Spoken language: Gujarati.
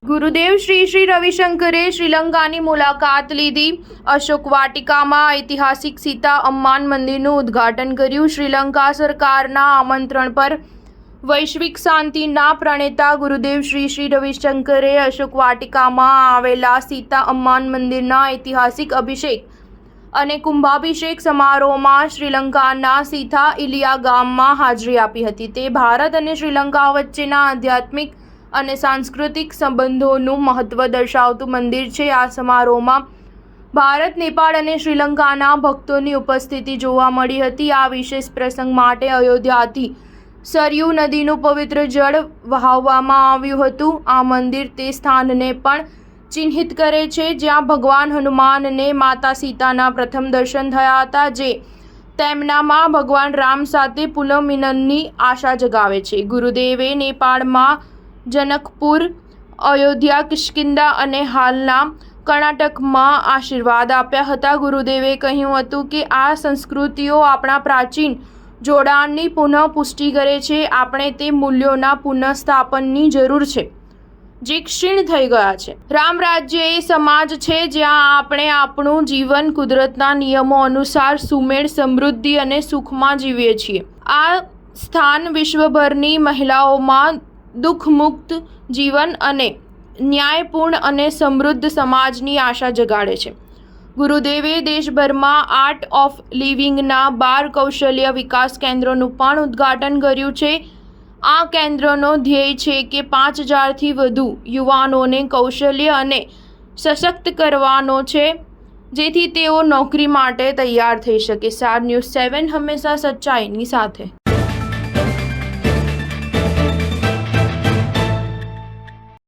ગુરુદેવ શ્રી રવિશંકરે શ્રીલંકાની મુલાકાત લીધી. અશોક વાટિકામાં ઐતિહાસિક સીતા અમ્માન મંદિરનું ઉદ્ઘાટન કર્યું. શ્રીલંકા સરકારના આમંત્રણ પર વૈશ્વિક શાંતિના પ્રણેતા ગુરુદેવ શ્રી રવિશંકરે અશોક વાટિકામાં આવેલા સીતા અમ્માન મંદિરના ઐતિહાસિક અભિષેક અને કુંભાભિષેક સમારોહમાં શ્રીલંકાના સીથા ઇલિયા ગામમાં હાજરી આપી હતી. તે ભારત અને શ્રીલંકા વચ્ચેના આધ્યાત્મિક અને સાંસ્કૃતિક સંબંધોનું મહત્વ દર્શાવતું મંદિર છે. આ સમારોહમાં ભારત, નેપાળ અને શ્રીલંકાના ભક્તોની ઉપસ્થિતિ જોવા મળી હતી. આ વિશેષ પ્રસંગ માટે અયોધ્યાથી સરયૂ નદીનું પવિત્ર જળ વહાવવામાં આવ્યું હતું. આ મંદિર તે સ્થાનને પણ ચિહ્નિત કરે છે જ્યાં ભગવાન હનુમાનને માતા સીતાના પ્રથમ દર્શન થયા હતા, જે તેમનામાં ભગવાન રામ સાથે પુનઃમિલનની આશા જગાવે છે. ગુરુદેવે નેપાળમાં જનકપુર, અયોધ્યા, કિષ્કિંધા અને હાલના કર્ણાટકમાં આશીર્વાદ આપ્યા હતા. ગુરુદેવે કહ્યું હતું કે આ સંસ્કૃતિઓ આપણા પ્રાચીન જોડાણની પુનઃપુષ્ટિ કરે છે. આપણે તે મૂલ્યોના પુનઃસ્થાપનની જરૂર છે જે ક્ષીણ થઈ ગયા છે. રામ રાજ્ય એ સમાજ છે જ્યાં આપણે આપણું જીવન કુદરતના નિયમો અનુસાર સુમેળ, સમૃદ્ધિ અને સુખમાં જીવીએ છીએ. આ સ્થાન વિશ્વભરની મહિલાઓમાં દુઃખમુક્ત જીવન અને ન્યાયપૂર્ણ અને સમૃદ્ધ સમાજની આશા જગાડે છે. ગુરુદેવે દેશભરમાં આર્ટ ઓફ લિવિંગના 12 કૌશલ્ય વિકાસ કેન્દ્રોનું પણ ઉદ્ઘાટન કર્યું છે. આ કેન્દ્રનો ધ્યેય છે કે 5000થી વધુ યુવાનોને કૌશલ્ય અને સશક્ત કરવાનો છે, જેથી તેઓ નોકરી માટે તૈયાર થઈ શકે. સ્ટાર ન્યૂઝ 7 હંમેશા સચ્ચાઈની સાથે.